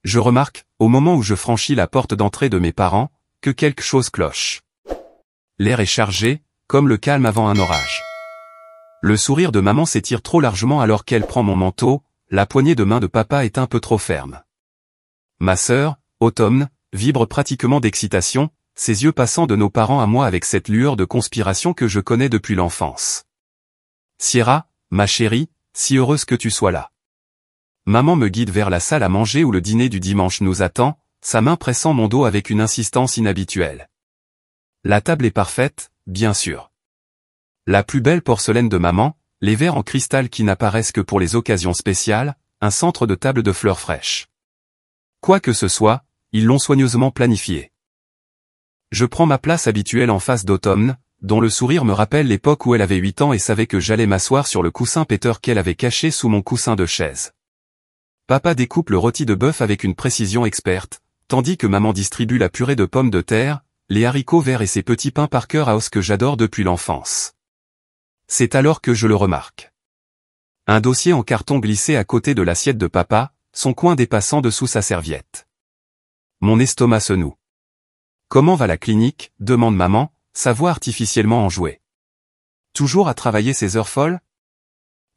Je remarque, au moment où je franchis la porte d'entrée de mes parents, que quelque chose cloche. L'air est chargé, comme le calme avant un orage. Le sourire de maman s'étire trop largement alors qu'elle prend mon manteau, la poignée de main de papa est un peu trop ferme. Ma sœur, Automne, vibre pratiquement d'excitation, ses yeux passant de nos parents à moi avec cette lueur de conspiration que je connais depuis l'enfance. Sierra, ma chérie, si heureuse que tu sois là. Maman me guide vers la salle à manger où le dîner du dimanche nous attend, sa main pressant mon dos avec une insistance inhabituelle. La table est parfaite, bien sûr. La plus belle porcelaine de maman, les verres en cristal qui n'apparaissent que pour les occasions spéciales, un centre de table de fleurs fraîches. Quoi que ce soit, ils l'ont soigneusement planifié. Je prends ma place habituelle en face d'Automne, dont le sourire me rappelle l'époque où elle avait 8 ans et savait que j'allais m'asseoir sur le coussin péteur qu'elle avait caché sous mon coussin de chaise. Papa découpe le rôti de bœuf avec une précision experte, tandis que maman distribue la purée de pommes de terre, les haricots verts et ses petits pains Parker House que j'adore depuis l'enfance. C'est alors que je le remarque. Un dossier en carton glissé à côté de l'assiette de papa, son coin dépassant dessous sa serviette. Mon estomac se noue. Comment va la clinique, demande maman, sa voix artificiellement enjouée. Toujours à travailler ces heures folles?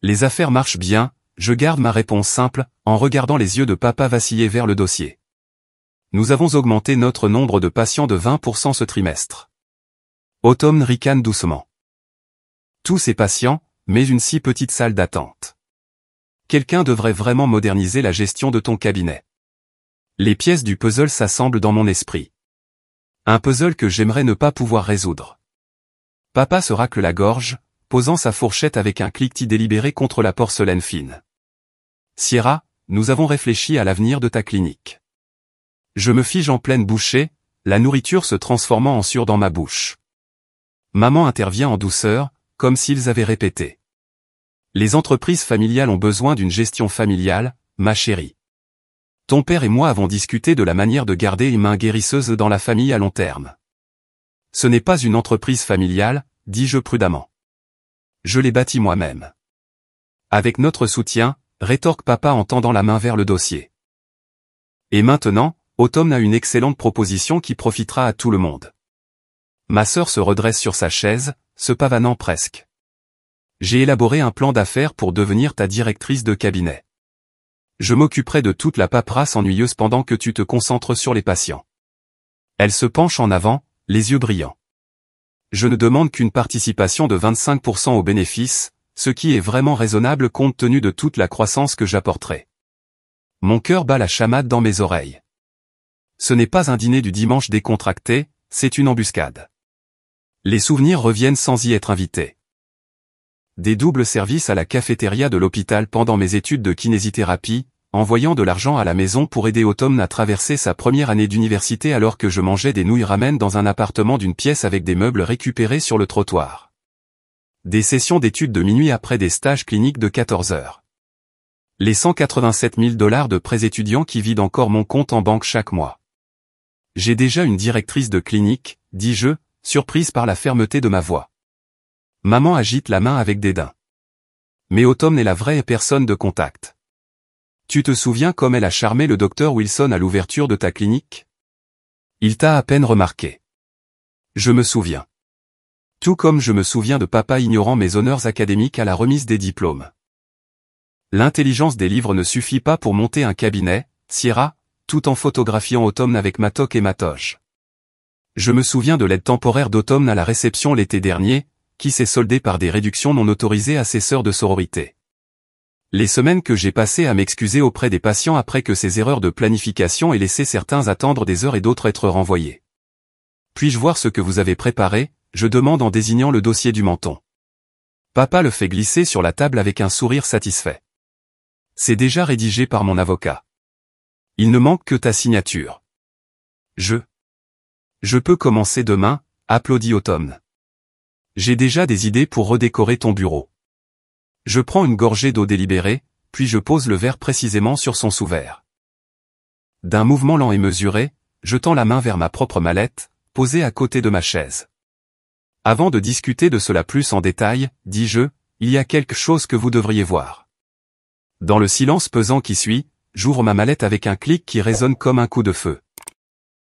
Les affaires marchent bien, je garde ma réponse simple, en regardant les yeux de papa vaciller vers le dossier. Nous avons augmenté notre nombre de patients de 20% ce trimestre. Automne ricane doucement. Tous ces patients, mais une si petite salle d'attente. Quelqu'un devrait vraiment moderniser la gestion de ton cabinet. Les pièces du puzzle s'assemblent dans mon esprit. Un puzzle que j'aimerais ne pas pouvoir résoudre. Papa se racle la gorge, posant sa fourchette avec un cliquetis délibéré contre la porcelaine fine. Sierra, nous avons réfléchi à l'avenir de ta clinique. Je me fige en pleine bouchée, la nourriture se transformant en sueur dans ma bouche. Maman intervient en douceur, comme s'ils avaient répété. Les entreprises familiales ont besoin d'une gestion familiale, ma chérie. Ton père et moi avons discuté de la manière de garder une main guérisseuse dans la famille à long terme. Ce n'est pas une entreprise familiale, dis-je prudemment. Je l'ai bâtie moi-même. Avec notre soutien, rétorque papa en tendant la main vers le dossier. Et maintenant, Automne a une excellente proposition qui profitera à tout le monde. Ma sœur se redresse sur sa chaise, se pavanant presque. J'ai élaboré un plan d'affaires pour devenir ta directrice de cabinet. Je m'occuperai de toute la paperasse ennuyeuse pendant que tu te concentres sur les patients. Elle se penche en avant, les yeux brillants. Je ne demande qu'une participation de 25% au bénéfice, ce qui est vraiment raisonnable compte tenu de toute la croissance que j'apporterai. Mon cœur bat la chamade dans mes oreilles. Ce n'est pas un dîner du dimanche décontracté, c'est une embuscade. Les souvenirs reviennent sans y être invités. Des doubles services à la cafétéria de l'hôpital pendant mes études de kinésithérapie, envoyant de l'argent à la maison pour aider Automne à traverser sa première année d'université alors que je mangeais des nouilles ramen dans un appartement d'une pièce avec des meubles récupérés sur le trottoir. Des sessions d'études de minuit après des stages cliniques de 14 heures. Les 187 000 $ de prêts étudiants qui vident encore mon compte en banque chaque mois. J'ai déjà une directrice de clinique, dis-je, surprise par la fermeté de ma voix. Maman agite la main avec dédain. Mais Automne est la vraie personne de contact. Tu te souviens comme elle a charmé le docteur Wilson à l'ouverture de ta clinique? Il t'a à peine remarqué. Je me souviens. Tout comme je me souviens de papa ignorant mes honneurs académiques à la remise des diplômes. L'intelligence des livres ne suffit pas pour monter un cabinet, Sierra, tout en photographiant Automne avec ma toque et ma toge. Je me souviens de l'aide temporaire d'Automne à la réception l'été dernier, qui s'est soldée par des réductions non autorisées à ses sœurs de sororité. Les semaines que j'ai passées à m'excuser auprès des patients après que ces erreurs de planification aient laissé certains attendre des heures et d'autres être renvoyés. Puis-je voir ce que vous avez préparé? Je demande en désignant le dossier du menton. Papa le fait glisser sur la table avec un sourire satisfait. C'est déjà rédigé par mon avocat. Il ne manque que ta signature. Je peux commencer demain, applaudit Automne. J'ai déjà des idées pour redécorer ton bureau. Je prends une gorgée d'eau délibérée, puis je pose le verre précisément sur son sous-verre. D'un mouvement lent et mesuré, je tends la main vers ma propre mallette, posée à côté de ma chaise. Avant de discuter de cela plus en détail, dis-je, il y a quelque chose que vous devriez voir. Dans le silence pesant qui suit, j'ouvre ma mallette avec un clic qui résonne comme un coup de feu.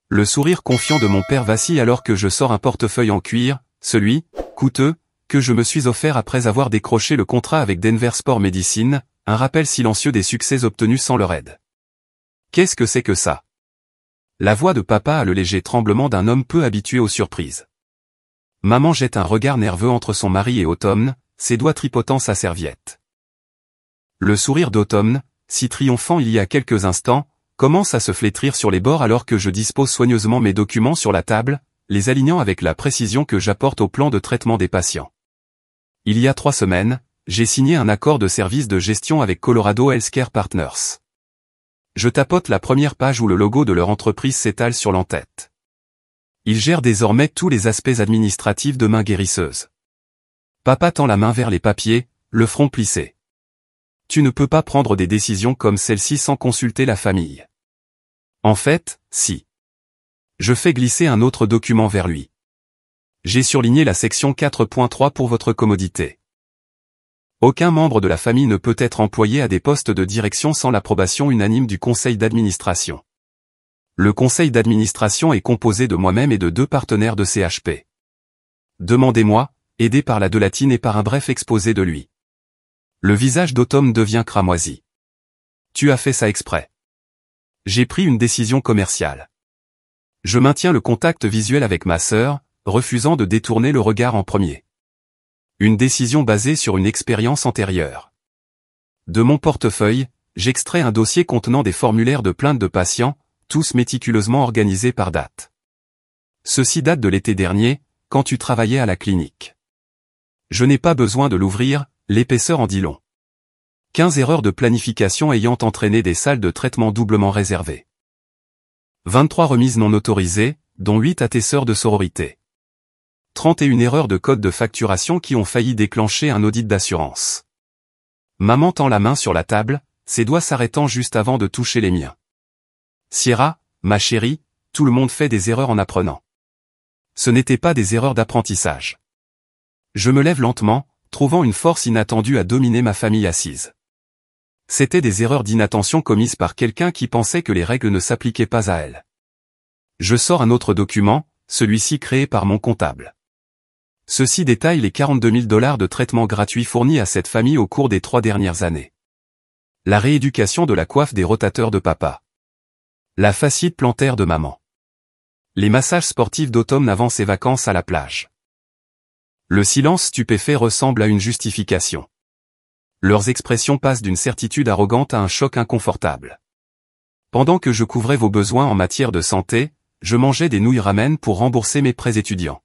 Le sourire confiant de mon père vacille alors que je sors un portefeuille en cuir, celui, coûteux, que je me suis offert après avoir décroché le contrat avec Denver Sport Medicine, un rappel silencieux des succès obtenus sans leur aide. Qu'est-ce que c'est que ça? La voix de papa a le léger tremblement d'un homme peu habitué aux surprises. Maman jette un regard nerveux entre son mari et Autumn, ses doigts tripotant sa serviette. Le sourire d'Autumn, si triomphant il y a quelques instants, commence à se flétrir sur les bords alors que je dispose soigneusement mes documents sur la table, les alignant avec la précision que j'apporte au plan de traitement des patients. Il y a 3 semaines, j'ai signé un accord de service de gestion avec Colorado Healthcare Partners. Je tapote la première page où le logo de leur entreprise s'étale sur l'entête. Ils gèrent désormais tous les aspects administratifs de main guérisseuse. Papa tend la main vers les papiers, le front plissé. Tu ne peux pas prendre des décisions comme celle-ci sans consulter la famille. En fait, si. Je fais glisser un autre document vers lui. J'ai surligné la section 4.3 pour votre commodité. Aucun membre de la famille ne peut être employé à des postes de direction sans l'approbation unanime du conseil d'administration. Le conseil d'administration est composé de moi-même et de 2 partenaires de CHP. Demandez-moi, aidé par la Delatine et par un bref exposé de lui. Le visage d'Autumn devient cramoisi. Tu as fait ça exprès. J'ai pris une décision commerciale. Je maintiens le contact visuel avec ma sœur, refusant de détourner le regard en premier. Une décision basée sur une expérience antérieure. De mon portefeuille, j'extrais un dossier contenant des formulaires de plainte de patients, tous méticuleusement organisés par date. Ceci date de l'été dernier, quand tu travaillais à la clinique. Je n'ai pas besoin de l'ouvrir, l'épaisseur en dit long. 15 erreurs de planification ayant entraîné des salles de traitement doublement réservées. 23 remises non autorisées, dont 8 à tes sœurs de sororité. 31 erreurs de code de facturation qui ont failli déclencher un audit d'assurance. Maman tend la main sur la table, ses doigts s'arrêtant juste avant de toucher les miens. Sierra, ma chérie, tout le monde fait des erreurs en apprenant. Ce n'étaient pas des erreurs d'apprentissage. Je me lève lentement, trouvant une force inattendue à dominer ma famille assise. C'étaient des erreurs d'inattention commises par quelqu'un qui pensait que les règles ne s'appliquaient pas à elle. Je sors un autre document, celui-ci créé par mon comptable. Ceci détaille les 42 000 $ de traitements gratuits fournis à cette famille au cours des 3 dernières années. La rééducation de la coiffe des rotateurs de papa. La fasciite plantaire de maman. Les massages sportifs d'Automne avant ses vacances à la plage. Le silence stupéfait ressemble à une justification. Leurs expressions passent d'une certitude arrogante à un choc inconfortable. Pendant que je couvrais vos besoins en matière de santé, je mangeais des nouilles ramen pour rembourser mes prêts étudiants.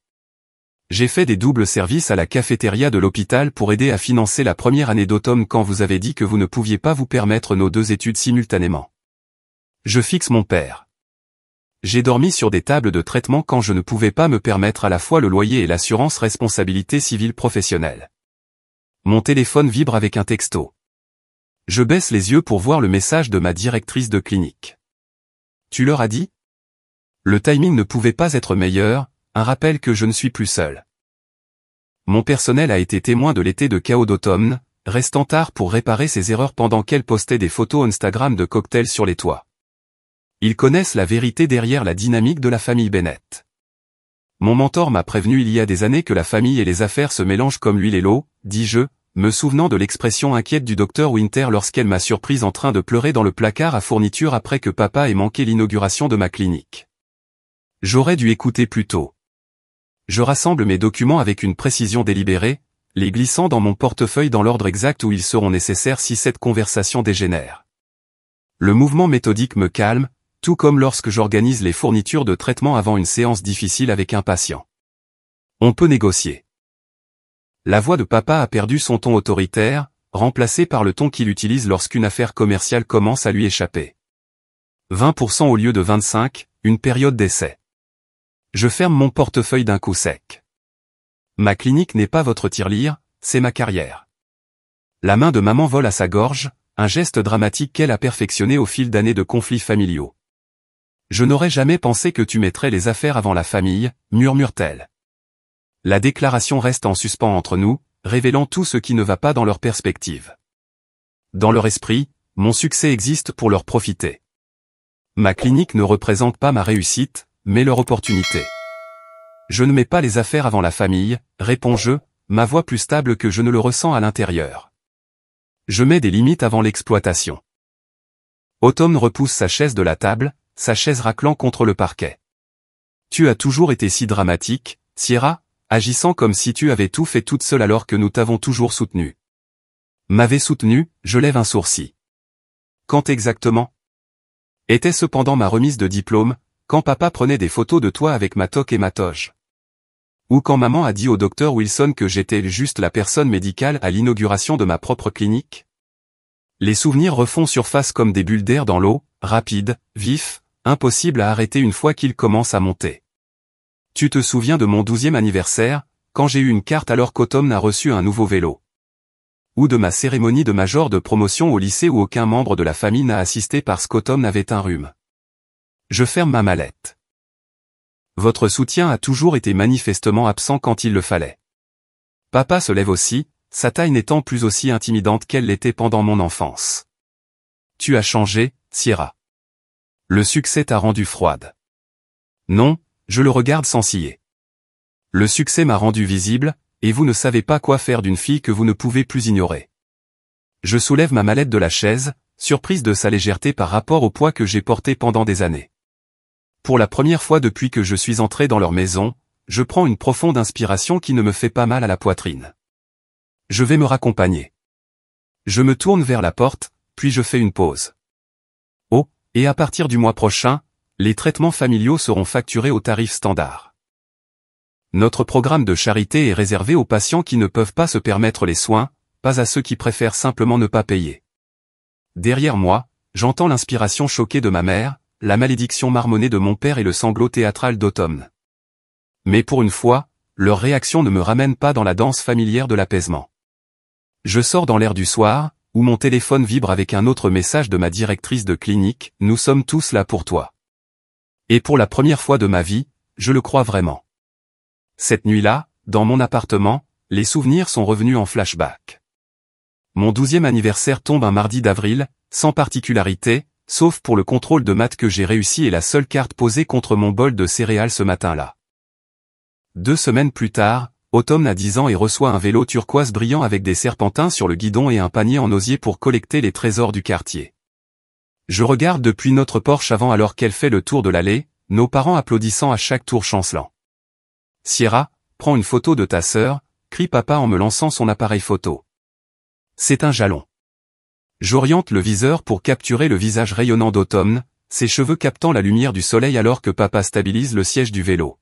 J'ai fait des doubles services à la cafétéria de l'hôpital pour aider à financer la première année d'Automne quand vous avez dit que vous ne pouviez pas vous permettre nos 2 études simultanément. Je fixe mon père. J'ai dormi sur des tables de traitement quand je ne pouvais pas me permettre à la fois le loyer et l'assurance responsabilité civile professionnelle. Mon téléphone vibre avec un texto. Je baisse les yeux pour voir le message de ma directrice de clinique. Tu leur as dit? Le timing ne pouvait pas être meilleur, un rappel que je ne suis plus seul. Mon personnel a été témoin de l'été de chaos d'Automne, restant tard pour réparer ses erreurs pendant qu'elle postait des photos Instagram de cocktails sur les toits. Ils connaissent la vérité derrière la dynamique de la famille Bennett. Mon mentor m'a prévenu il y a des années que la famille et les affaires se mélangent comme l'huile et l'eau, dis-je, me souvenant de l'expression inquiète du docteur Winter lorsqu'elle m'a surprise en train de pleurer dans le placard à fourniture après que papa ait manqué l'inauguration de ma clinique. J'aurais dû écouter plus tôt. Je rassemble mes documents avec une précision délibérée, les glissant dans mon portefeuille dans l'ordre exact où ils seront nécessaires si cette conversation dégénère. Le mouvement méthodique me calme, tout comme lorsque j'organise les fournitures de traitement avant une séance difficile avec un patient. On peut négocier. La voix de papa a perdu son ton autoritaire, remplacé par le ton qu'il utilise lorsqu'une affaire commerciale commence à lui échapper. 20% au lieu de 25%, une période d'essai. Je ferme mon portefeuille d'un coup sec. Ma clinique n'est pas votre tirelire, c'est ma carrière. La main de maman vole à sa gorge, un geste dramatique qu'elle a perfectionné au fil d'années de conflits familiaux. Je n'aurais jamais pensé que tu mettrais les affaires avant la famille, murmure-t-elle. La déclaration reste en suspens entre nous, révélant tout ce qui ne va pas dans leur perspective. Dans leur esprit, mon succès existe pour leur profiter. Ma clinique ne représente pas ma réussite, mais leur opportunité. Je ne mets pas les affaires avant la famille, réponds-je, ma voix plus stable que je ne le ressens à l'intérieur. Je mets des limites avant l'exploitation. Autumn repousse sa chaise de la table, sa chaise raclant contre le parquet. Tu as toujours été si dramatique, Sierra, agissant comme si tu avais tout fait toute seule alors que nous t'avons toujours soutenu. M'avait soutenu, je lève un sourcil. Quand exactement? Était cependant ma remise de diplôme, quand papa prenait des photos de toi avec ma toque et ma toge. Ou quand maman a dit au docteur Wilson que j'étais juste la personne médicale à l'inauguration de ma propre clinique? Les souvenirs refont surface comme des bulles d'air dans l'eau, rapides, vifs, impossibles à arrêter une fois qu'ils commencent à monter. Tu te souviens de mon 12e anniversaire, quand j'ai eu une carte alors qu'Autumn a reçu un nouveau vélo? Ou de ma cérémonie de major de promotion au lycée où aucun membre de la famille n'a assisté parce qu'Autumn avait un rhume? Je ferme ma mallette. Votre soutien a toujours été manifestement absent quand il le fallait. Papa se lève aussi, sa taille n'étant plus aussi intimidante qu'elle l'était pendant mon enfance. Tu as changé, Sierra. Le succès t'a rendu froide. Non, je le regarde sans ciller. Le succès m'a rendu visible, et vous ne savez pas quoi faire d'une fille que vous ne pouvez plus ignorer. Je soulève ma mallette de la chaise, surprise de sa légèreté par rapport au poids que j'ai porté pendant des années. Pour la première fois depuis que je suis entré dans leur maison, je prends une profonde inspiration qui ne me fait pas mal à la poitrine. Je vais me raccompagner. Je me tourne vers la porte, puis je fais une pause. Oh, et à partir du mois prochain, les traitements familiaux seront facturés au tarif standard. Notre programme de charité est réservé aux patients qui ne peuvent pas se permettre les soins, pas à ceux qui préfèrent simplement ne pas payer. Derrière moi, j'entends l'inspiration choquée de ma mère, la malédiction marmonnée de mon père et le sanglot théâtral d'Automne. Mais pour une fois, leur réaction ne me ramène pas dans la danse familière de l'apaisement. Je sors dans l'air du soir, où mon téléphone vibre avec un autre message de ma directrice de clinique, « Nous sommes tous là pour toi. » Et pour la première fois de ma vie, je le crois vraiment. Cette nuit-là, dans mon appartement, les souvenirs sont revenus en flashback. Mon 12e anniversaire tombe un mardi d'avril, sans particularité, sauf pour le contrôle de maths que j'ai réussi et la seule carte posée contre mon bol de céréales ce matin-là. 2 semaines plus tard, Autumn a 10 ans et reçoit un vélo turquoise brillant avec des serpentins sur le guidon et un panier en osier pour collecter les trésors du quartier. Je regarde depuis notre porche avant alors qu'elle fait le tour de l'allée, nos parents applaudissant à chaque tour chancelant. Sierra, prends une photo de ta sœur, crie papa en me lançant son appareil photo. C'est un jalon. J'oriente le viseur pour capturer le visage rayonnant d'Automne, ses cheveux captant la lumière du soleil alors que papa stabilise le siège du vélo.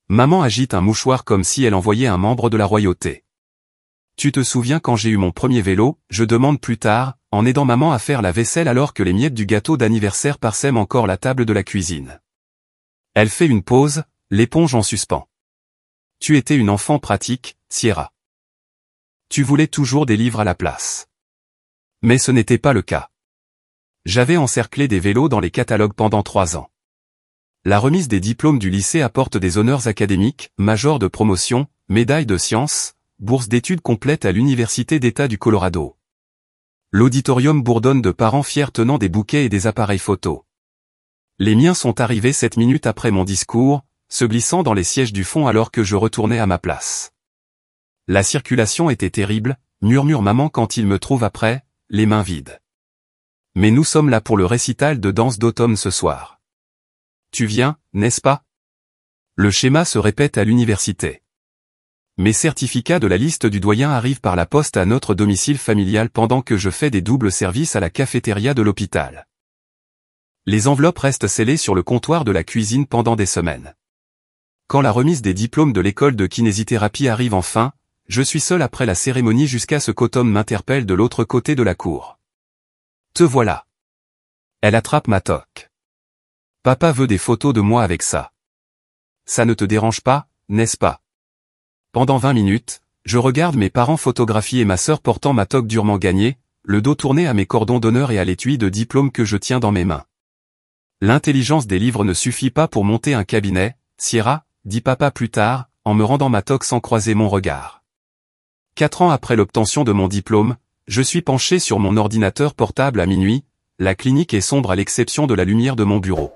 Maman agite un mouchoir comme si elle envoyait un membre de la royauté. Tu te souviens quand j'ai eu mon premier vélo, je demande plus tard, en aidant maman à faire la vaisselle alors que les miettes du gâteau d'anniversaire parsèment encore la table de la cuisine. Elle fait une pause, l'éponge en suspens. Tu étais une enfant pratique, Sierra. Tu voulais toujours des livres à la place. Mais ce n'était pas le cas. J'avais encerclé des vélos dans les catalogues pendant 3 ans. La remise des diplômes du lycée apporte des honneurs académiques, major de promotion, médaille de sciences, bourse d'études complète à l'Université d'État du Colorado. L'auditorium bourdonne de parents fiers tenant des bouquets et des appareils photo. Les miens sont arrivés 7 minutes après mon discours, se glissant dans les sièges du fond alors que je retournais à ma place. La circulation était terrible, murmure maman quand il me trouve après, les mains vides. Mais nous sommes là pour le récital de danse d'Automne ce soir. Tu viens, n'est-ce pas? Le schéma se répète à l'université. Mes certificats de la liste du doyen arrivent par la poste à notre domicile familial pendant que je fais des doubles services à la cafétéria de l'hôpital. Les enveloppes restent scellées sur le comptoir de la cuisine pendant des semaines. Quand la remise des diplômes de l'école de kinésithérapie arrive enfin, je suis seul après la cérémonie jusqu'à ce qu'Automne m'interpelle de l'autre côté de la cour. Te voilà. Elle attrape ma toque. Papa veut des photos de moi avec ça. Ça ne te dérange pas, n'est-ce pas? Pendant 20 minutes, je regarde mes parents photographier ma sœur portant ma toque durement gagnée, le dos tourné à mes cordons d'honneur et à l'étui de diplôme que je tiens dans mes mains. L'intelligence des livres ne suffit pas pour monter un cabinet, Sierra, dit papa plus tard, en me rendant ma toque sans croiser mon regard. 4 ans après l'obtention de mon diplôme, Je suis penché sur mon ordinateur portable à minuit, la clinique est sombre à l'exception de la lumière de mon bureau.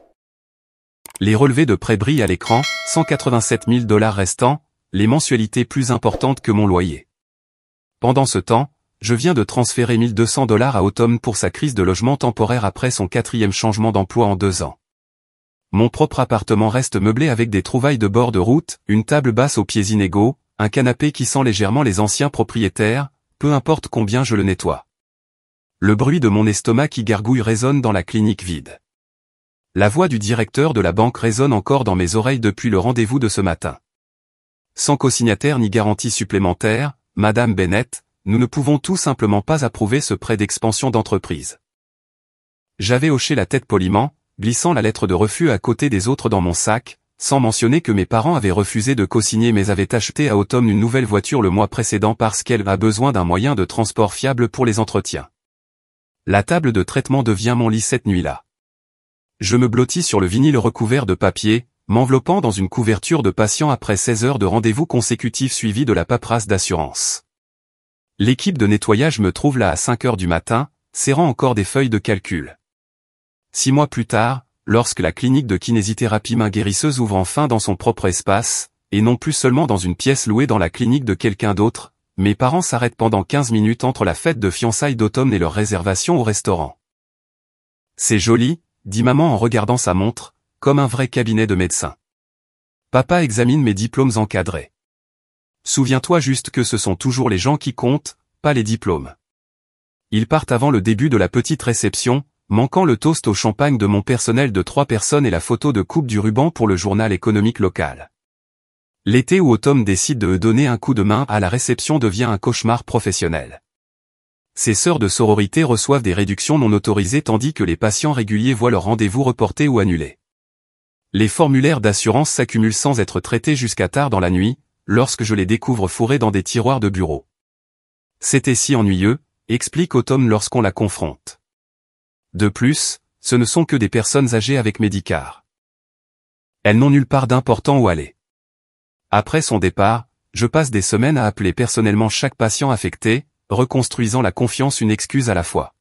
Les relevés de prêt brillent à l'écran, 187 000 $ restants, les mensualités plus importantes que mon loyer. Pendant ce temps, je viens de transférer 1 200 $ à Autumn pour sa crise de logement temporaire après son 4e changement d'emploi en 2 ans. Mon propre appartement reste meublé avec des trouvailles de bord de route, une table basse aux pieds inégaux, un canapé qui sent légèrement les anciens propriétaires, peu importe combien je le nettoie. Le bruit de mon estomac qui gargouille résonne dans la clinique vide. La voix du directeur de la banque résonne encore dans mes oreilles depuis le rendez-vous de ce matin. Sans co-signataire ni garantie supplémentaire, Madame Bennett, nous ne pouvons tout simplement pas approuver ce prêt d'expansion d'entreprise. J'avais hoché la tête poliment, glissant la lettre de refus à côté des autres dans mon sac, sans mentionner que mes parents avaient refusé de co-signer mais avaient acheté à Autumn une nouvelle voiture le mois précédent parce qu'elle a besoin d'un moyen de transport fiable pour les entretiens. La table de traitement devient mon lit cette nuit-là. Je me blottis sur le vinyle recouvert de papier, m'enveloppant dans une couverture de patient après 16 heures de rendez-vous consécutifs suivis de la paperasse d'assurance. L'équipe de nettoyage me trouve là à 5 heures du matin, serrant encore des feuilles de calcul. 6 mois plus tard, lorsque la clinique de kinésithérapie main guérisseuse ouvre enfin dans son propre espace, et non plus seulement dans une pièce louée dans la clinique de quelqu'un d'autre, mes parents s'arrêtent pendant 15 minutes entre la fête de fiançailles d'Automne et leur réservation au restaurant. C'est joli, dit maman en regardant sa montre, comme un vrai cabinet de médecin. Papa examine mes diplômes encadrés. Souviens-toi juste que ce sont toujours les gens qui comptent, pas les diplômes. Ils partent avant le début de la petite réception, manquant le toast au champagne de mon personnel de 3 personnes et la photo de coupe du ruban pour le journal économique local. L'été où Autumn décide de donner un coup de main à la réception devient un cauchemar professionnel. Ses sœurs de sororité reçoivent des réductions non autorisées tandis que les patients réguliers voient leurs rendez-vous reportés ou annulés. Les formulaires d'assurance s'accumulent sans être traités jusqu'à tard dans la nuit, lorsque je les découvre fourrés dans des tiroirs de bureau. C'était si ennuyeux, explique Autumn lorsqu'on la confronte. De plus, ce ne sont que des personnes âgées avec Medicare. Elles n'ont nulle part d'important où aller. Après son départ, je passe des semaines à appeler personnellement chaque patient affecté, reconstruisant la confiance une excuse à la fois.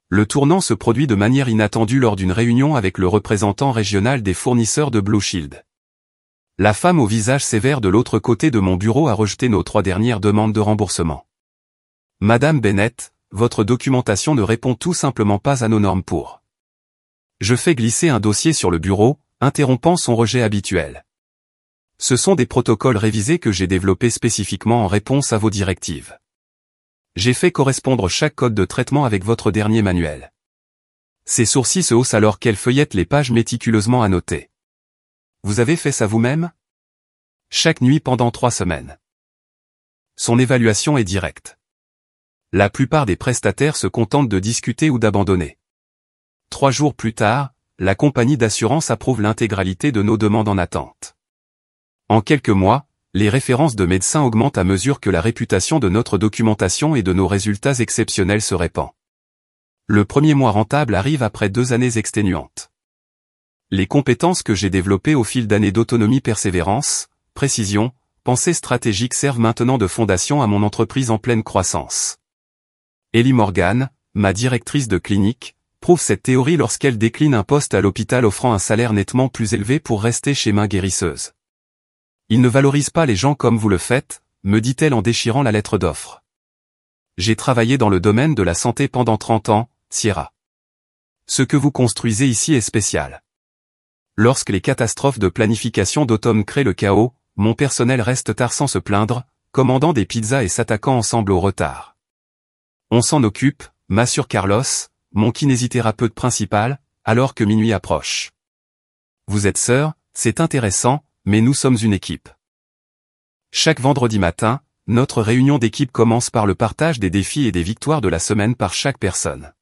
Le tournant se produit de manière inattendue lors d'une réunion avec le représentant régional des fournisseurs de Blue Shield. La femme au visage sévère de l'autre côté de mon bureau a rejeté nos 3 dernières demandes de remboursement. Madame Bennett, votre documentation ne répond tout simplement pas à nos normes pour. Je fais glisser un dossier sur le bureau, interrompant son rejet habituel. Ce sont des protocoles révisés que j'ai développés spécifiquement en réponse à vos directives. J'ai fait correspondre chaque code de traitement avec votre dernier manuel. Ses sourcils se haussent alors qu'elle feuillette les pages méticuleusement annotées. Vous avez fait ça vous-même? Chaque nuit pendant 3 semaines. Son évaluation est directe. La plupart des prestataires se contentent de discuter ou d'abandonner. 3 jours plus tard, la compagnie d'assurance approuve l'intégralité de nos demandes en attente. En quelques mois, les références de médecins augmentent à mesure que la réputation de notre documentation et de nos résultats exceptionnels se répand. Le premier mois rentable arrive après 2 années exténuantes. Les compétences que j'ai développées au fil d'années d'autonomie, persévérance, précision, pensée stratégique servent maintenant de fondation à mon entreprise en pleine croissance. Ellie Morgan, ma directrice de clinique, prouve cette théorie lorsqu'elle décline un poste à l'hôpital offrant un salaire nettement plus élevé pour rester chez Main Guérisseuse. Ils ne valorisent pas les gens comme vous le faites, me dit-elle en déchirant la lettre d'offre. J'ai travaillé dans le domaine de la santé pendant 30 ans, Sierra. Ce que vous construisez ici est spécial. Lorsque les catastrophes de planification d'Automne créent le chaos, mon personnel reste tard sans se plaindre, commandant des pizzas et s'attaquant ensemble au retard. On s'en occupe, m'assure Carlos, mon kinésithérapeute principal, alors que minuit approche. Vous êtes sœurs, c'est intéressant, mais nous sommes une équipe. Chaque vendredi matin, notre réunion d'équipe commence par le partage des défis et des victoires de la semaine par chaque personne.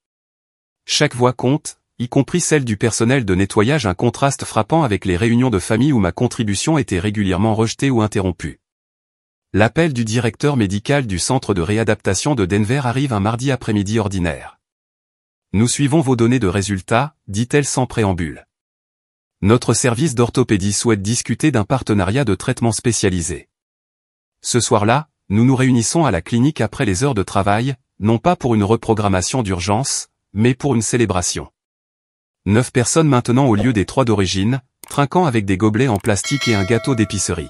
Chaque voix compte, y compris celle du personnel de nettoyage, un contraste frappant avec les réunions de famille où ma contribution était régulièrement rejetée ou interrompue. L'appel du directeur médical du centre de réadaptation de Denver arrive un mardi après-midi ordinaire. Nous suivons vos données de résultats, dit-elle sans préambule. Notre service d'orthopédie souhaite discuter d'un partenariat de traitement spécialisé. Ce soir-là, nous nous réunissons à la clinique après les heures de travail, non pas pour une reprogrammation d'urgence, mais pour une célébration. 9 personnes maintenant au lieu des 3 d'origine, trinquant avec des gobelets en plastique et un gâteau d'épicerie.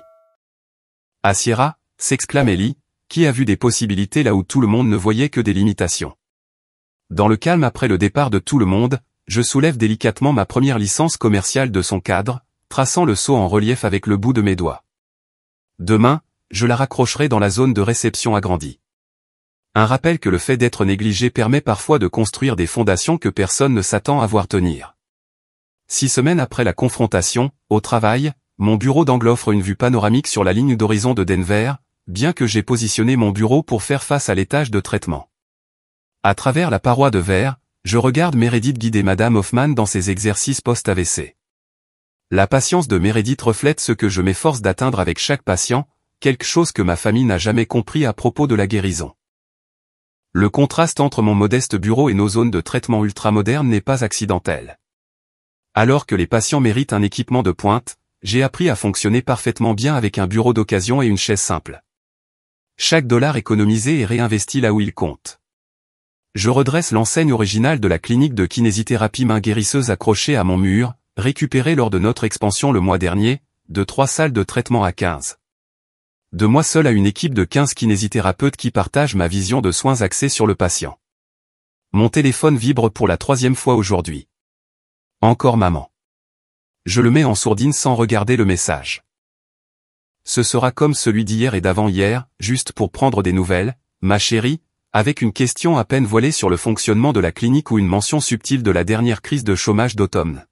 Ah Sierra, s'exclame Ellie, qui a vu des possibilités là où tout le monde ne voyait que des limitations. Dans le calme après le départ de tout le monde, je soulève délicatement ma première licence commerciale de son cadre, traçant le sceau en relief avec le bout de mes doigts. Demain, je la raccrocherai dans la zone de réception agrandie. Un rappel que le fait d'être négligé permet parfois de construire des fondations que personne ne s'attend à voir tenir. 6 semaines après la confrontation, au travail, mon bureau d'angle offre une vue panoramique sur la ligne d'horizon de Denver, bien que j'ai positionné mon bureau pour faire face à l'étage de traitement. À travers la paroi de verre, je regarde Meredith guider Madame Hoffman dans ses exercices post-AVC. La patience de Meredith reflète ce que je m'efforce d'atteindre avec chaque patient, quelque chose que ma famille n'a jamais compris à propos de la guérison. Le contraste entre mon modeste bureau et nos zones de traitement ultramodernes n'est pas accidentel. Alors que les patients méritent un équipement de pointe, j'ai appris à fonctionner parfaitement bien avec un bureau d'occasion et une chaise simple. Chaque dollar économisé est réinvesti là où il compte. Je redresse l'enseigne originale de la clinique de kinésithérapie main guérisseuse accrochée à mon mur, récupérée lors de notre expansion le mois dernier, de 3 salles de traitement à 15. De moi seul à une équipe de 15 kinésithérapeutes qui partagent ma vision de soins axés sur le patient. Mon téléphone vibre pour la 3e fois aujourd'hui. Encore maman. Je le mets en sourdine sans regarder le message. Ce sera comme celui d'hier et d'avant-hier, juste pour prendre des nouvelles, ma chérie, avec une question à peine voilée sur le fonctionnement de la clinique ou une mention subtile de la dernière crise de chômage d'automne.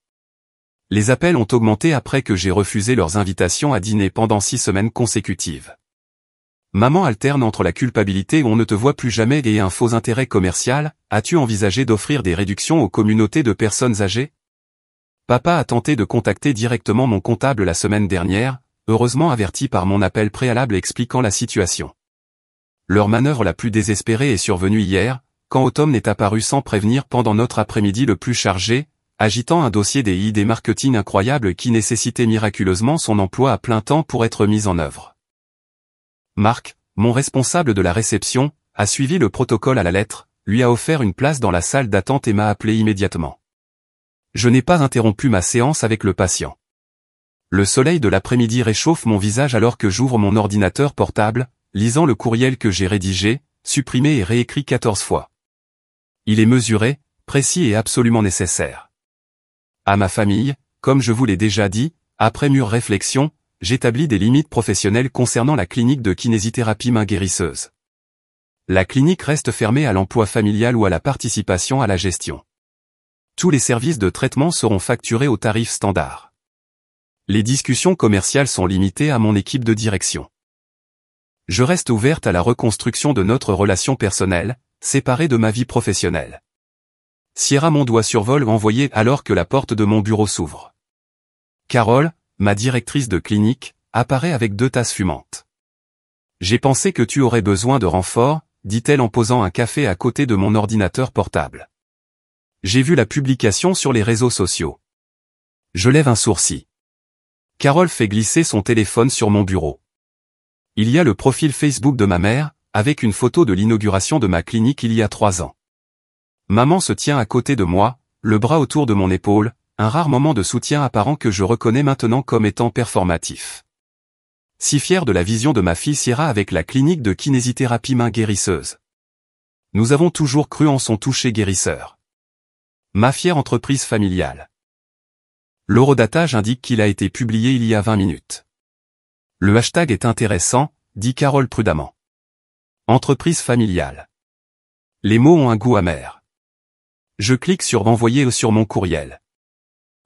Les appels ont augmenté après que j'ai refusé leurs invitations à dîner pendant 6 semaines consécutives. Maman alterne entre la culpabilité où on ne te voit plus jamais et un faux intérêt commercial. As-tu envisagé d'offrir des réductions aux communautés de personnes âgées? Papa a tenté de contacter directement mon comptable la semaine dernière, heureusement averti par mon appel préalable expliquant la situation. Leur manœuvre la plus désespérée est survenue hier, quand Autumn est apparu sans prévenir pendant notre après-midi le plus chargé, agitant un dossier des idées marketing incroyables qui nécessitait miraculeusement son emploi à plein temps pour être mis en œuvre. Marc, mon responsable de la réception, a suivi le protocole à la lettre, lui a offert une place dans la salle d'attente et m'a appelé immédiatement. Je n'ai pas interrompu ma séance avec le patient. Le soleil de l'après-midi réchauffe mon visage alors que j'ouvre mon ordinateur portable, lisant le courriel que j'ai rédigé, supprimé et réécrit 14 fois. Il est mesuré, précis et absolument nécessaire. À ma famille, comme je vous l'ai déjà dit, après mûre réflexion, j'établis des limites professionnelles concernant la clinique de kinésithérapie main guérisseuse. La clinique reste fermée à l'emploi familial ou à la participation à la gestion. Tous les services de traitement seront facturés au tarif standard. Les discussions commerciales sont limitées à mon équipe de direction. Je reste ouverte à la reconstruction de notre relation personnelle, séparée de ma vie professionnelle. Sierra mon doigt survole envoyé alors que la porte de mon bureau s'ouvre. Carole, ma directrice de clinique, apparaît avec 2 tasses fumantes. J'ai pensé que tu aurais besoin de renfort, dit-elle en posant un café à côté de mon ordinateur portable. J'ai vu la publication sur les réseaux sociaux. Je lève un sourcil. Carole fait glisser son téléphone sur mon bureau. Il y a le profil Facebook de ma mère, avec une photo de l'inauguration de ma clinique il y a 3 ans. Maman se tient à côté de moi, le bras autour de mon épaule, un rare moment de soutien apparent que je reconnais maintenant comme étant performatif. Si fier de la vision de ma fille Sierra avec la clinique de kinésithérapie main guérisseuse. Nous avons toujours cru en son toucher guérisseur. Ma fière entreprise familiale. L'horodatage indique qu'il a été publié il y a 20 minutes. Le hashtag est intéressant, dit Carole prudemment. Entreprise familiale. Les mots ont un goût amer. Je clique sur envoyer sur mon courriel.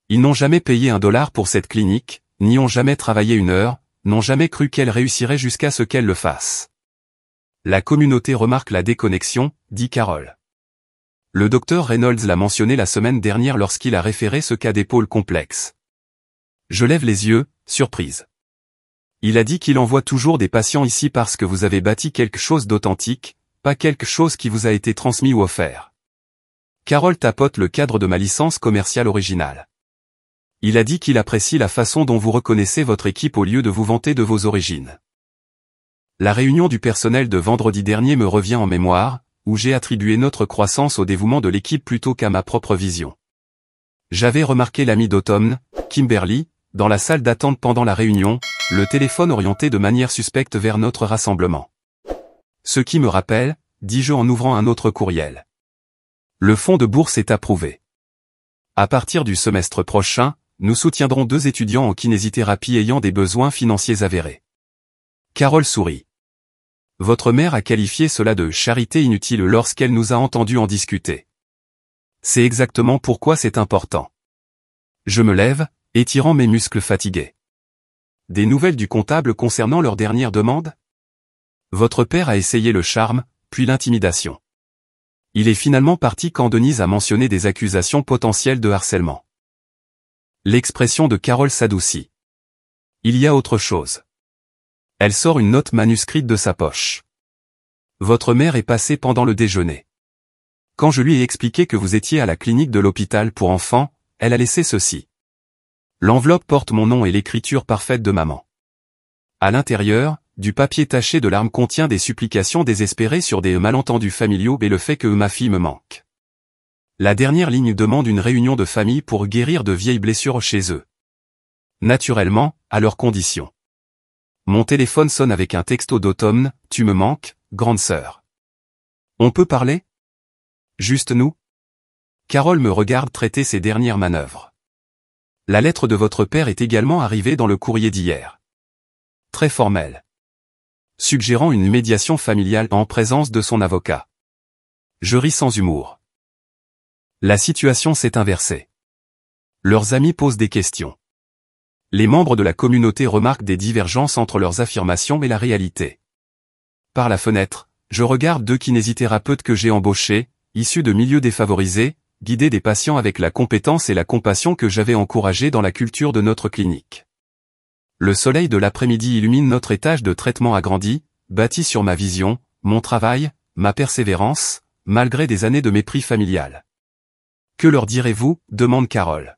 Ils n'ont jamais payé $1 pour cette clinique, n'y ont jamais travaillé 1 heure, n'ont jamais cru qu'elle réussirait jusqu'à ce qu'elle le fasse. La communauté remarque la déconnexion, dit Carole. Le docteur Reynolds l'a mentionné la semaine dernière lorsqu'il a référé ce cas d'épaule complexe. Je lève les yeux, surprise. Il a dit qu'il envoie toujours des patients ici parce que vous avez bâti quelque chose d'authentique, pas quelque chose qui vous a été transmis ou offert. Carole tapote le cadre de ma licence commerciale originale. Il a dit qu'il apprécie la façon dont vous reconnaissez votre équipe au lieu de vous vanter de vos origines. La réunion du personnel de vendredi dernier me revient en mémoire, où j'ai attribué notre croissance au dévouement de l'équipe plutôt qu'à ma propre vision. J'avais remarqué l'ami d'automne, Kimberly, dans la salle d'attente pendant la réunion, le téléphone orienté de manière suspecte vers notre rassemblement. Ce qui me rappelle, dis-je en ouvrant un autre courriel. Le fonds de bourse est approuvé. À partir du semestre prochain, nous soutiendrons 2 étudiants en kinésithérapie ayant des besoins financiers avérés. Carole sourit. Votre mère a qualifié cela de charité inutile lorsqu'elle nous a entendus en discuter. C'est exactement pourquoi c'est important. Je me lève, étirant mes muscles fatigués. Des nouvelles du comptable concernant leur dernière demande? Votre père a essayé le charme, puis l'intimidation. Il est finalement parti quand Denise a mentionné des accusations potentielles de harcèlement. L'expression de Carole s'adoucit. Il y a autre chose. Elle sort une note manuscrite de sa poche. Votre mère est passée pendant le déjeuner. Quand je lui ai expliqué que vous étiez à la clinique de l'hôpital pour enfants, elle a laissé ceci. L'enveloppe porte mon nom et l'écriture parfaite de maman. À l'intérieur, du papier taché de larmes contient des supplications désespérées sur des malentendus familiaux et le fait que ma fille me manque. La dernière ligne demande une réunion de famille pour guérir de vieilles blessures chez eux. Naturellement, à leurs conditions. Mon téléphone sonne avec un texto d'automne, tu me manques, grande sœur. On peut parler? Juste nous? Carole me regarde traiter ses dernières manœuvres. La lettre de votre père est également arrivée dans le courrier d'hier. Très formelle. Suggérant une médiation familiale en présence de son avocat. Je ris sans humour. La situation s'est inversée. Leurs amis posent des questions. Les membres de la communauté remarquent des divergences entre leurs affirmations et la réalité. Par la fenêtre, je regarde 2 kinésithérapeutes que j'ai embauchés, issus de milieux défavorisés, guider des patients avec la compétence et la compassion que j'avais encouragée dans la culture de notre clinique. Le soleil de l'après-midi illumine notre étage de traitement agrandi, bâti sur ma vision, mon travail, ma persévérance, malgré des années de mépris familial. Que leur direz-vous? Demande Carole.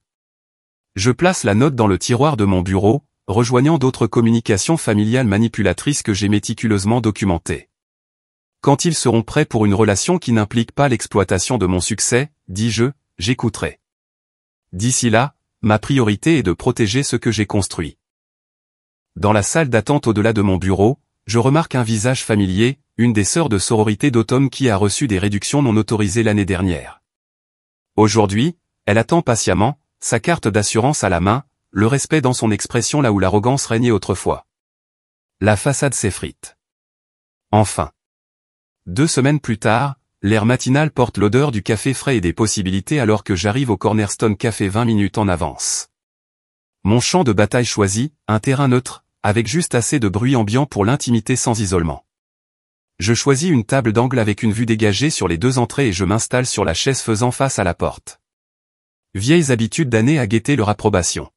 Je place la note dans le tiroir de mon bureau, rejoignant d'autres communications familiales manipulatrices que j'ai méticuleusement documentées. Quand ils seront prêts pour une relation qui n'implique pas l'exploitation de mon succès, dis-je, j'écouterai. D'ici là, ma priorité est de protéger ce que j'ai construit. Dans la salle d'attente au-delà de mon bureau, je remarque un visage familier, une des sœurs de sororité d'automne qui a reçu des réductions non autorisées l'année dernière. Aujourd'hui, elle attend patiemment, sa carte d'assurance à la main, le respect dans son expression là où l'arrogance régnait autrefois. La façade s'effrite. Enfin. 2 semaines plus tard, l'air matinal porte l'odeur du café frais et des possibilités alors que j'arrive au Cornerstone Café 20 minutes en avance. Mon champ de bataille choisi, un terrain neutre, avec juste assez de bruit ambiant pour l'intimité sans isolement. Je choisis une table d'angle avec une vue dégagée sur les 2 entrées et je m'installe sur la chaise faisant face à la porte. Vieilles habitudes d'années à guetter leur approbation.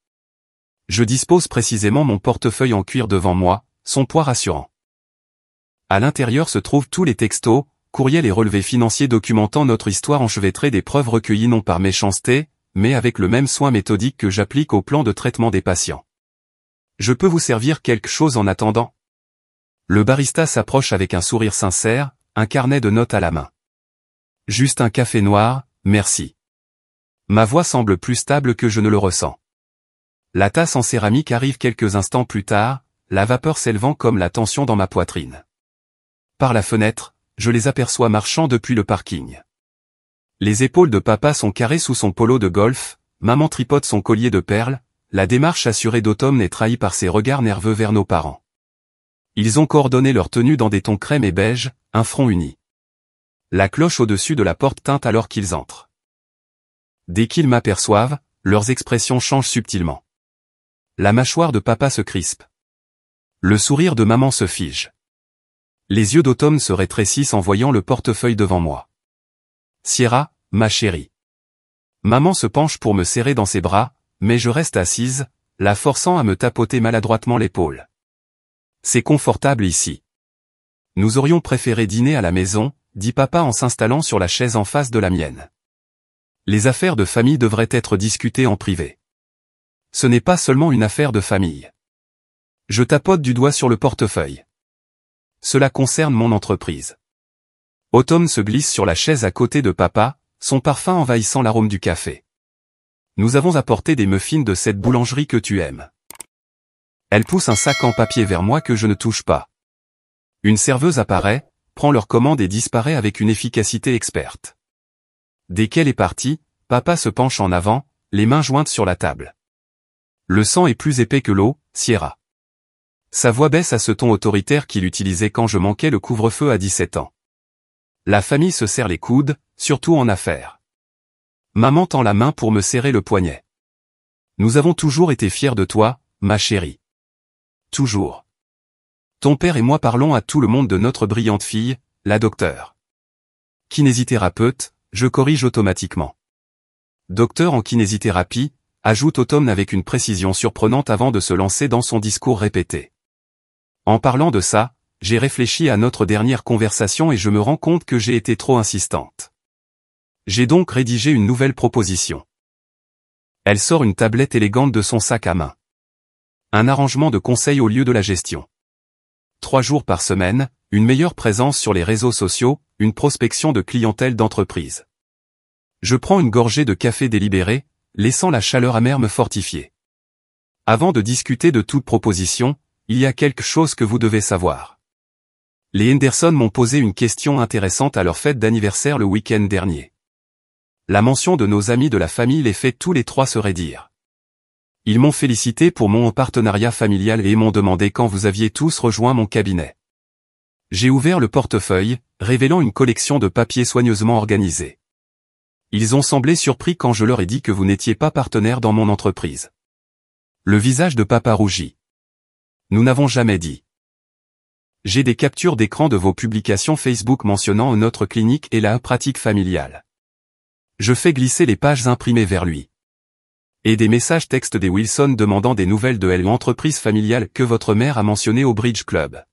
Je dispose précisément mon portefeuille en cuir devant moi, son poids rassurant. À l'intérieur se trouvent tous les textos, courriels et relevés financiers documentant notre histoire enchevêtrée des preuves recueillies non par méchanceté, mais avec le même soin méthodique que j'applique au plan de traitement des patients. Je peux vous servir quelque chose en attendant? Le barista s'approche avec un sourire sincère, un carnet de notes à la main. Juste un café noir, merci. Ma voix semble plus stable que je ne le ressens. La tasse en céramique arrive quelques instants plus tard, la vapeur s'élevant comme la tension dans ma poitrine. Par la fenêtre, je les aperçois marchant depuis le parking. Les épaules de papa sont carrées sous son polo de golf, maman tripote son collier de perles, la démarche assurée d'automne est trahie par ses regards nerveux vers nos parents. Ils ont coordonné leur tenue dans des tons crème et beige, un front uni. La cloche au-dessus de la porte teinte alors qu'ils entrent. Dès qu'ils m'aperçoivent, leurs expressions changent subtilement. La mâchoire de papa se crispe. Le sourire de maman se fige. Les yeux d'automne se rétrécissent en voyant le portefeuille devant moi. Sierra, ma chérie. Maman se penche pour me serrer dans ses bras, mais je reste assise, la forçant à me tapoter maladroitement l'épaule. C'est confortable ici. Nous aurions préféré dîner à la maison, dit papa en s'installant sur la chaise en face de la mienne. Les affaires de famille devraient être discutées en privé. Ce n'est pas seulement une affaire de famille. Je tapote du doigt sur le portefeuille. Cela concerne mon entreprise. Autumn se glisse sur la chaise à côté de papa, son parfum envahissant l'arôme du café. Nous avons apporté des muffins de cette boulangerie que tu aimes. Elle pousse un sac en papier vers moi que je ne touche pas. Une serveuse apparaît, prend leur commande et disparaît avec une efficacité experte. Dès qu'elle est partie, papa se penche en avant, les mains jointes sur la table. Le sang est plus épais que l'eau, Sierra. Sa voix baisse à ce ton autoritaire qu'il utilisait quand je manquais le couvre-feu à 17 ans. La famille se serre les coudes, surtout en affaires. Maman tend la main pour me serrer le poignet. Nous avons toujours été fiers de toi, ma chérie. Toujours. Ton père et moi parlons à tout le monde de notre brillante fille, la docteure. Kinésithérapeute, je corrige automatiquement. Docteur en kinésithérapie, ajoute Autumn avec une précision surprenante avant de se lancer dans son discours répété. En parlant de ça, j'ai réfléchi à notre dernière conversation et je me rends compte que j'ai été trop insistante. J'ai donc rédigé une nouvelle proposition. Elle sort une tablette élégante de son sac à main. Un arrangement de conseils au lieu de la gestion. 3 jours par semaine, une meilleure présence sur les réseaux sociaux, une prospection de clientèle d'entreprise. Je prends une gorgée de café délibéré, laissant la chaleur amère me fortifier. Avant de discuter de toute proposition, il y a quelque chose que vous devez savoir. Les Henderson m'ont posé une question intéressante à leur fête d'anniversaire le week-end dernier. La mention de nos amis de la famille les fait tous les 3 se raidir. Ils m'ont félicité pour mon partenariat familial et m'ont demandé quand vous aviez tous rejoint mon cabinet. J'ai ouvert le portefeuille, révélant une collection de papiers soigneusement organisés. Ils ont semblé surpris quand je leur ai dit que vous n'étiez pas partenaire dans mon entreprise. Le visage de papa rougit. Nous n'avons jamais dit. J'ai des captures d'écran de vos publications Facebook mentionnant notre clinique et la pratique familiale. Je fais glisser les pages imprimées vers lui. Et des messages textes des Wilson demandant des nouvelles de l'entreprise familiale que votre mère a mentionnée au Bridge Club.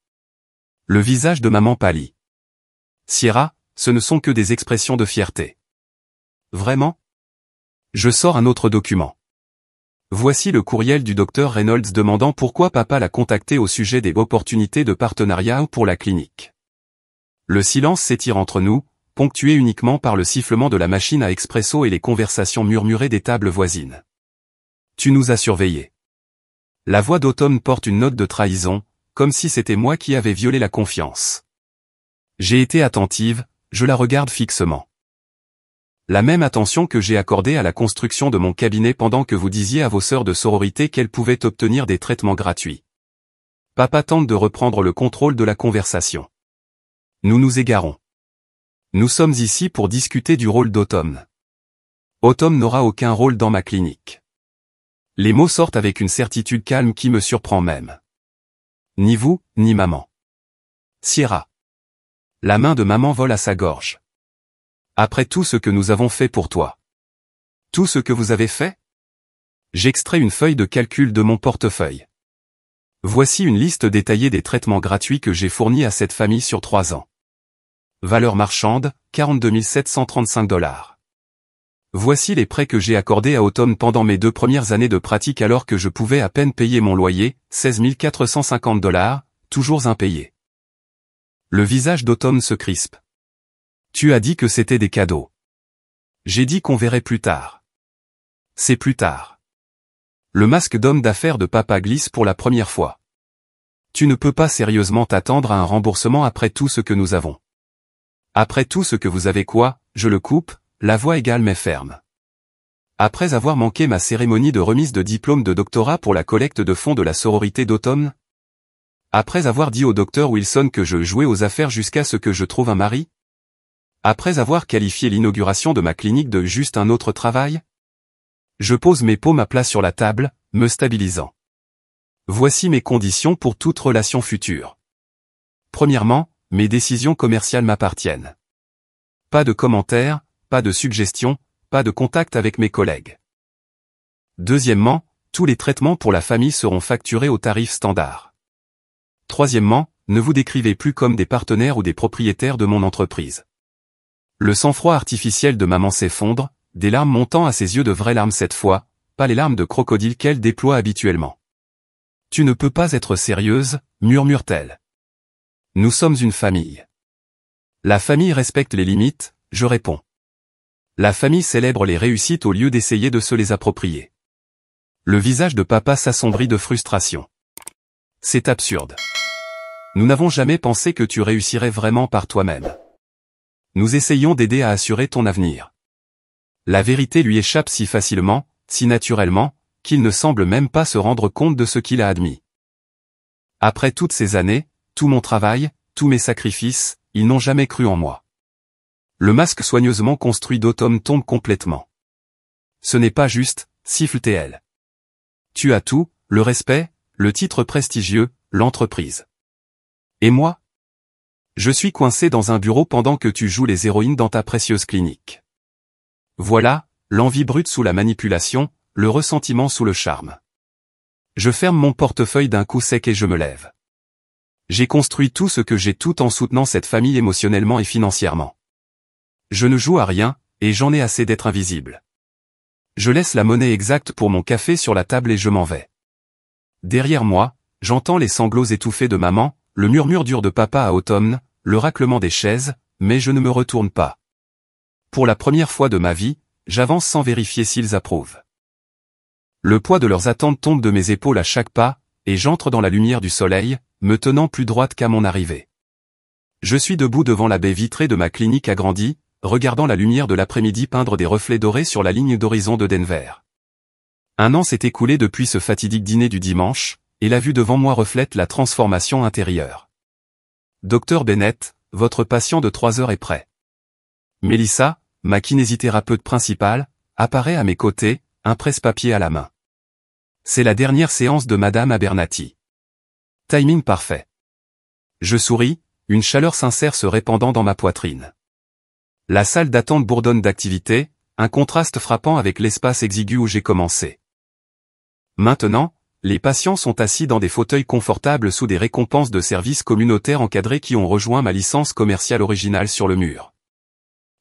Le visage de maman pâlit. Sierra, ce ne sont que des expressions de fierté. Vraiment? Je sors un autre document. Voici le courriel du docteur Reynolds demandant pourquoi papa l'a contacté au sujet des opportunités de partenariat pour la clinique. Le silence s'étire entre nous, ponctué uniquement par le sifflement de la machine à expresso et les conversations murmurées des tables voisines. Tu nous as surveillés. La voix d'Autumn porte une note de trahison, comme si c'était moi qui avais violé la confiance. J'ai été attentive, je la regarde fixement. La même attention que j'ai accordée à la construction de mon cabinet pendant que vous disiez à vos sœurs de sororité qu'elles pouvaient obtenir des traitements gratuits. Papa tente de reprendre le contrôle de la conversation. Nous nous égarons. Nous sommes ici pour discuter du rôle d'Autumn. Autumn n'aura aucun rôle dans ma clinique. Les mots sortent avec une certitude calme qui me surprend même. Ni vous, ni maman. Sierra. La main de maman vole à sa gorge. Après tout ce que nous avons fait pour toi. Tout ce que vous avez fait? J'extrais une feuille de calcul de mon portefeuille. Voici une liste détaillée des traitements gratuits que j'ai fournis à cette famille sur 3 ans. Valeur marchande, 42 735 $. Voici les prêts que j'ai accordés à Autumn pendant mes 2 premières années de pratique alors que je pouvais à peine payer mon loyer, 16 450 $, toujours impayés. Le visage d'Autumn se crispe. Tu as dit que c'était des cadeaux. J'ai dit qu'on verrait plus tard. C'est plus tard. Le masque d'homme d'affaires de papa glisse pour la première fois. Tu ne peux pas sérieusement t'attendre à un remboursement après tout ce que nous avons. Après tout ce que vous avez quoi, je le coupe, la voix égale mais ferme. Après avoir manqué ma cérémonie de remise de diplôme de doctorat pour la collecte de fonds de la sororité d'Automne? Après avoir dit au docteur Wilson que je jouais aux affaires jusqu'à ce que je trouve un mari? Après avoir qualifié l'inauguration de ma clinique de juste un autre travail? Je pose mes paumes à plat sur la table, me stabilisant. Voici mes conditions pour toute relation future. Premièrement, mes décisions commerciales m'appartiennent. Pas de commentaires, pas de suggestions, pas de contact avec mes collègues. Deuxièmement, tous les traitements pour la famille seront facturés au tarif standard. Troisièmement, ne vous décrivez plus comme des partenaires ou des propriétaires de mon entreprise. Le sang-froid artificiel de maman s'effondre, des larmes montant à ses yeux de vraies larmes cette fois, pas les larmes de crocodile qu'elle déploie habituellement. Tu ne peux pas être sérieuse, murmure-t-elle. Nous sommes une famille. La famille respecte les limites, je réponds. La famille célèbre les réussites au lieu d'essayer de se les approprier. Le visage de papa s'assombrit de frustration. C'est absurde. Nous n'avons jamais pensé que tu réussirais vraiment par toi-même. Nous essayons d'aider à assurer ton avenir. La vérité lui échappe si facilement, si naturellement, qu'il ne semble même pas se rendre compte de ce qu'il a admis. Après toutes ces années, tout mon travail, tous mes sacrifices, ils n'ont jamais cru en moi. Le masque soigneusement construit d'automne tombe complètement. Ce n'est pas juste, siffle-t-elle. Tu as tout, le respect, le titre prestigieux, l'entreprise. Et moi? Je suis coincé dans un bureau pendant que tu joues les héroïnes dans ta précieuse clinique. Voilà, l'envie brute sous la manipulation, le ressentiment sous le charme. Je ferme mon portefeuille d'un coup sec et je me lève. J'ai construit tout ce que j'ai tout en soutenant cette famille émotionnellement et financièrement. Je ne joue à rien, et j'en ai assez d'être invisible. Je laisse la monnaie exacte pour mon café sur la table et je m'en vais. Derrière moi, j'entends les sanglots étouffés de maman, le murmure dur de papa à automne, le raclement des chaises, mais je ne me retourne pas. Pour la première fois de ma vie, j'avance sans vérifier s'ils approuvent. Le poids de leurs attentes tombe de mes épaules à chaque pas, et j'entre dans la lumière du soleil, me tenant plus droite qu'à mon arrivée. Je suis debout devant la baie vitrée de ma clinique agrandie, regardant la lumière de l'après-midi peindre des reflets dorés sur la ligne d'horizon de Denver. Un an s'est écoulé depuis ce fatidique dîner du dimanche, et la vue devant moi reflète la transformation intérieure. Docteur Bennett, votre patient de 3 heures est prêt. Melissa, ma kinésithérapeute principale, apparaît à mes côtés, un presse-papier à la main. C'est la dernière séance de Madame Abernathy. Timing parfait. Je souris, une chaleur sincère se répandant dans ma poitrine. La salle d'attente bourdonne d'activité, un contraste frappant avec l'espace exigu où j'ai commencé. Maintenant, les patients sont assis dans des fauteuils confortables sous des récompenses de services communautaires encadrés qui ont rejoint ma licence commerciale originale sur le mur.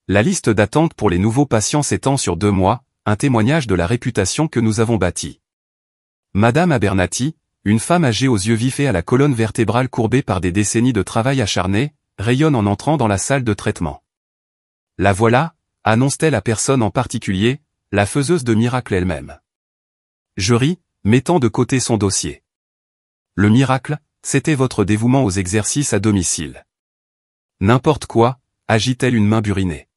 La liste d'attente pour les nouveaux patients s'étend sur 2 mois, un témoignage de la réputation que nous avons bâtie. Madame Abernathy, une femme âgée aux yeux vifs et à la colonne vertébrale courbée par des décennies de travail acharné, rayonne en entrant dans la salle de traitement. La voilà, annonce-t-elle à personne en particulier, la faiseuse de miracles elle-même. Je ris, mettant de côté son dossier. Le miracle, c'était votre dévouement aux exercices à domicile. N'importe quoi, agite-t-elle une main burinée.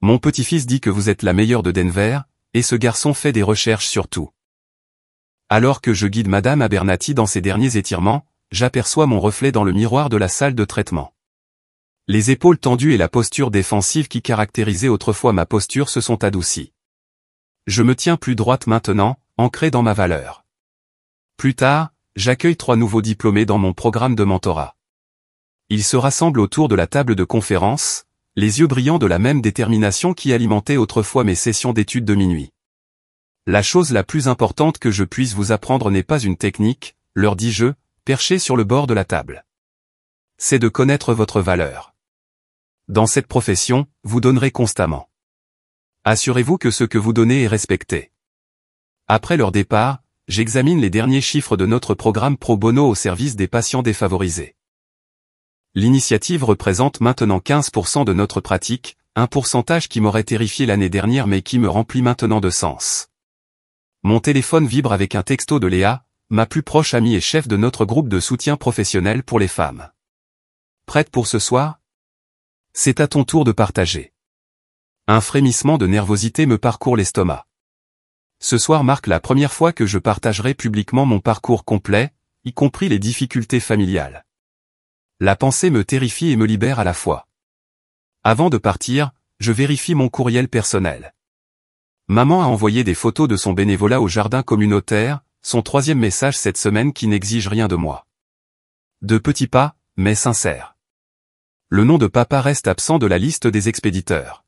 Mon petit-fils dit que vous êtes la meilleure de Denver, et ce garçon fait des recherches sur tout. Alors que je guide Madame Abernathy dans ses derniers étirements, j'aperçois mon reflet dans le miroir de la salle de traitement. Les épaules tendues et la posture défensive qui caractérisait autrefois ma posture se sont adoucies. Je me tiens plus droite maintenant, ancré dans ma valeur. Plus tard, j'accueille 3 nouveaux diplômés dans mon programme de mentorat. Ils se rassemblent autour de la table de conférence, les yeux brillants de la même détermination qui alimentait autrefois mes sessions d'études de minuit. La chose la plus importante que je puisse vous apprendre n'est pas une technique, leur dis-je, perché sur le bord de la table. C'est de connaître votre valeur. Dans cette profession, vous donnerez constamment. Assurez-vous que ce que vous donnez est respecté. Après leur départ, j'examine les derniers chiffres de notre programme pro bono au service des patients défavorisés. L'initiative représente maintenant 15% de notre pratique, un pourcentage qui m'aurait terrifié l'année dernière mais qui me remplit maintenant de sens. Mon téléphone vibre avec un texto de Léa, ma plus proche amie et chef de notre groupe de soutien professionnel pour les femmes. Prête pour ce soir? C'est à ton tour de partager. Un frémissement de nervosité me parcourt l'estomac. Ce soir marque la première fois que je partagerai publiquement mon parcours complet, y compris les difficultés familiales. La pensée me terrifie et me libère à la fois. Avant de partir, je vérifie mon courriel personnel. Maman a envoyé des photos de son bénévolat au jardin communautaire, son 3e message cette semaine qui n'exige rien de moi. De petits pas, mais sincères. Le nom de papa reste absent de la liste des expéditeurs.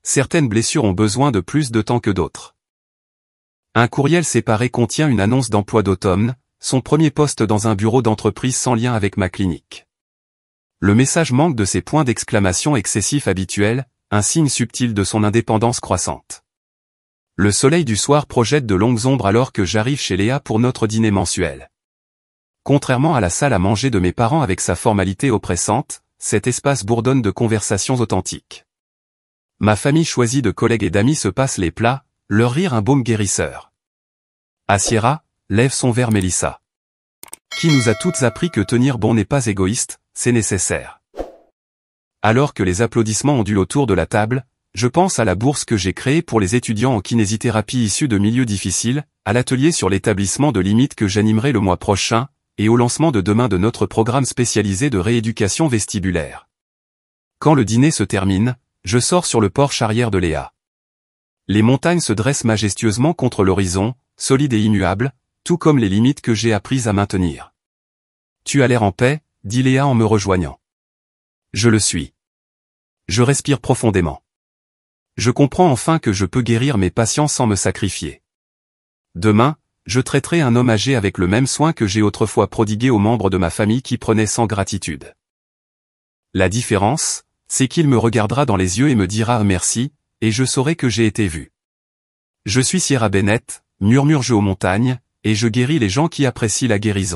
Certaines blessures ont besoin de plus de temps que d'autres. Un courriel séparé contient une annonce d'emploi d'automne, son premier poste dans un bureau d'entreprise sans lien avec ma clinique. Le message manque de ses points d'exclamation excessifs habituels, un signe subtil de son indépendance croissante. Le soleil du soir projette de longues ombres alors que j'arrive chez Léa pour notre dîner mensuel. Contrairement à la salle à manger de mes parents avec sa formalité oppressante, cet espace bourdonne de conversations authentiques. Ma famille choisie de collègues et d'amis se passe les plats, leur rire un baume guérisseur. Asiera, lève son verre Mélissa. Qui nous a toutes appris que tenir bon n'est pas égoïste, c'est nécessaire. Alors que les applaudissements ondulent autour de la table, je pense à la bourse que j'ai créée pour les étudiants en kinésithérapie issus de milieux difficiles, à l'atelier sur l'établissement de limites que j'animerai le mois prochain, et au lancement de demain de notre programme spécialisé de rééducation vestibulaire. Quand le dîner se termine, je sors sur le porche arrière de Léa. Les montagnes se dressent majestueusement contre l'horizon, solides et immuables, tout comme les limites que j'ai apprises à maintenir. Tu as l'air en paix, dit Léa en me rejoignant. Je le suis. Je respire profondément. Je comprends enfin que je peux guérir mes patients sans me sacrifier. Demain, je traiterai un homme âgé avec le même soin que j'ai autrefois prodigué aux membres de ma famille qui prenaient sans gratitude. La différence, c'est qu'il me regardera dans les yeux et me dira merci, et je saurai que j'ai été vu. Je suis Sierra Bennett, murmure-je aux montagnes, et je guéris les gens qui apprécient la guérison.